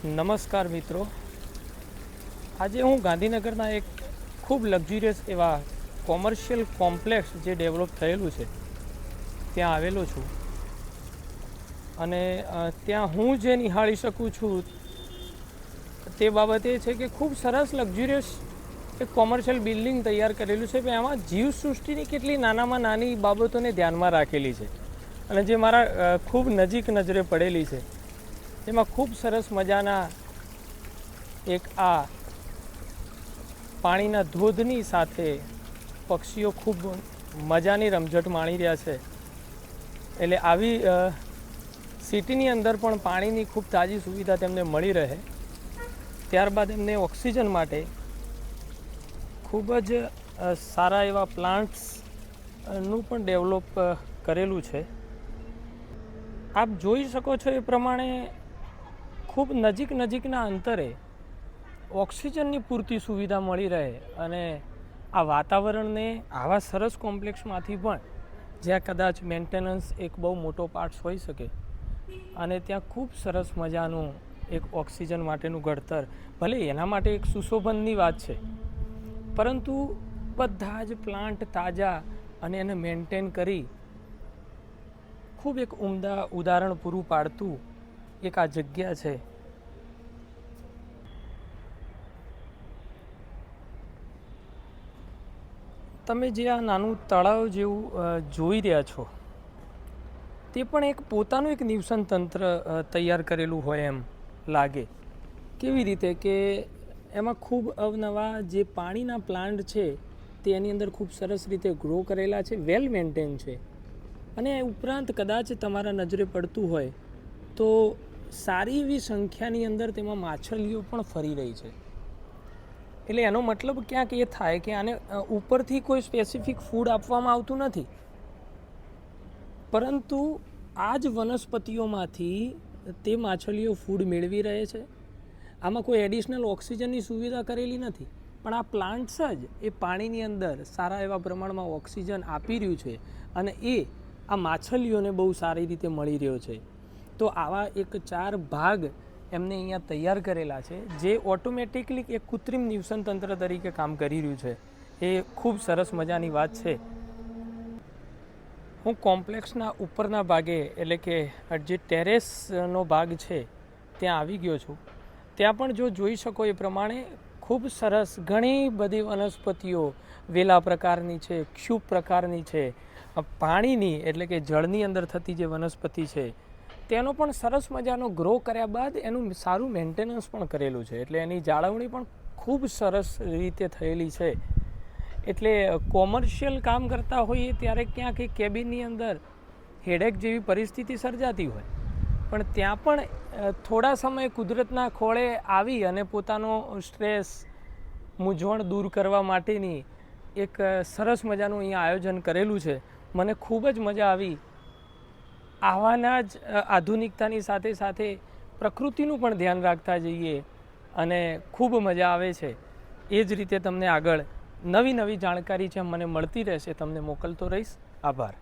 નમસ્કાર મિત્રો, આજે હું ગાંધીનગરના એક ખૂબ લક્ઝુરિયસ એવા કોમર્શિયલ કોમ્પ્લેક્સ જે ડેવલપ થયેલું છે ત્યાં આવેલો છું. અને ત્યાં હું જે નિહાળી શકું છું તે બાબત એ છે કે ખૂબ સરસ લક્ઝુરિયસ એક કોમર્શિયલ બિલ્ડિંગ તૈયાર કરેલું છે. એમાં જીવસૃષ્ટિની કેટલી નાનામાં નાની બાબતોને ધ્યાનમાં રાખેલી છે અને જે મારા ખૂબ નજીક નજરે પડેલી છે. એમાં ખૂબ સરસ મજાના એક આ પાણીના ધોધની સાથે પક્ષીઓ ખૂબ મજાની રમઝટ માણી રહ્યા છે. એટલે આવી સિટીની અંદર પણ પાણીની ખૂબ તાજી સુવિધા તેમને મળી રહે. ત્યારબાદ એમને ઓક્સિજન માટે ખૂબ જ સારા એવા પ્લાન્ટ્સનું પણ ડેવલપ કરેલું છે. આપ જોઈ શકો છો એ પ્રમાણે ખૂબ નજીકના અંતરે ઓક્સિજનની પૂરતી સુવિધા મળી રહે અને આ વાતાવરણને આવા સરસ કોમ્પ્લેક્સમાંથી પણ જ્યાં કદાચ મેન્ટેનન્સ એક બહુ મોટો પાર્ટ હોઈ શકે અને ત્યાં ખૂબ સરસ મજાનું એક ઓક્સિજન માટેનું ઘડતર, ભલે એના માટે એક સુશોભનની વાત છે, પરંતુ બધા જ પ્લાન્ટ તાજા અને એને મેન્ટેન કરી ખૂબ એક ઉમદા ઉદાહરણ પૂરું પાડતું એક આ જગ્યા છે. તમે જે આ નાનું તળાવ જેવું જોઈ રહ્યા છો તે પણ એક પોતાનું એક નિવસન તંત્ર તૈયાર કરેલું હોય એમ લાગે. કેવી રીતે કે એમાં ખૂબ અવનવા જે પાણીના પ્લાન્ટ છે તે એની અંદર ખૂબ સરસ રીતે ગ્રો કરેલા છે, વેલ મેન્ટેન છે. અને ઉપરાંત કદાચ તમારા નજરે પડતું હોય તો સારી એવી સંખ્યાની અંદર તેમાં માછલીઓ પણ ફરી રહી છે. એટલે એનો મતલબ ક્યાંક એ થાય કે આને ઉપરથી કોઈ સ્પેસિફિક ફૂડ આપવામાં આવતું નથી, પરંતુ આ જ વનસ્પતિઓમાંથી તે માછલીઓ ફૂડ મેળવી રહે છે. આમાં કોઈ એડિશનલ ઓક્સિજનની સુવિધા કરેલી નથી, પણ આ પ્લાન્ટ્સ જ એ પાણીની અંદર સારા એવા પ્રમાણમાં ઓક્સિજન આપી રહ્યું છે અને એ આ માછલીઓને બહુ સારી રીતે મળી રહ્યો છે. તો આવા એક 4 ભાગ એમને અહીંયા તૈયાર કરેલા છે જે ઓટોમેટિકલી એક કૃત્રિમ નિવસન તંત્ર તરીકે કામ કરી રહ્યું છે. એ ખૂબ સરસ મજાની વાત છે. હું કોમ્પ્લેક્સના ઉપરના ભાગે એટલે કે જે ટેરેસનો ભાગ છે ત્યાં આવી ગયો છું. ત્યાં પણ જો જોઈ શકો એ પ્રમાણે ખૂબ સરસ ઘણી બધી વનસ્પતિઓ વેલા પ્રકારની છે, ક્ષુપ પ્રકારની છે, પાણીની એટલે કે જળની અંદર થતી જે વનસ્પતિ છે તેનો પણ સરસ મજાનો ગ્રો કર્યા બાદ એનું સારું મેન્ટેનન્સ પણ કરેલું છે. એટલે એની જાળવણી પણ ખૂબ સરસ રીતે થયેલી છે. એટલે કોમર્શિયલ કામ કરતા હોઈએ ત્યારે ક્યાંક એ કેબિનની અંદર હેડેક જેવી પરિસ્થિતિ સર્જાતી હોય, પણ ત્યાં પણ થોડા સમય કુદરતના ખોળે આવી અને પોતાનો સ્ટ્રેસ, મૂંઝવણ દૂર કરવા માટેની એક સરસ મજાનું અહીંયા આયોજન કરેલું છે. મને ખૂબ જ મજા આવી. આવાના જ આધુનિકતાની સાથે સાથે પ્રકૃતિનું પણ ધ્યાન રાખતા જઈએ અને ખૂબ મજા આવે છે. એ જ રીતે તમને આગળ નવી જાણકારી છે મને મળતી રહેશે, તમને મોકલતો રહીશ. આભાર.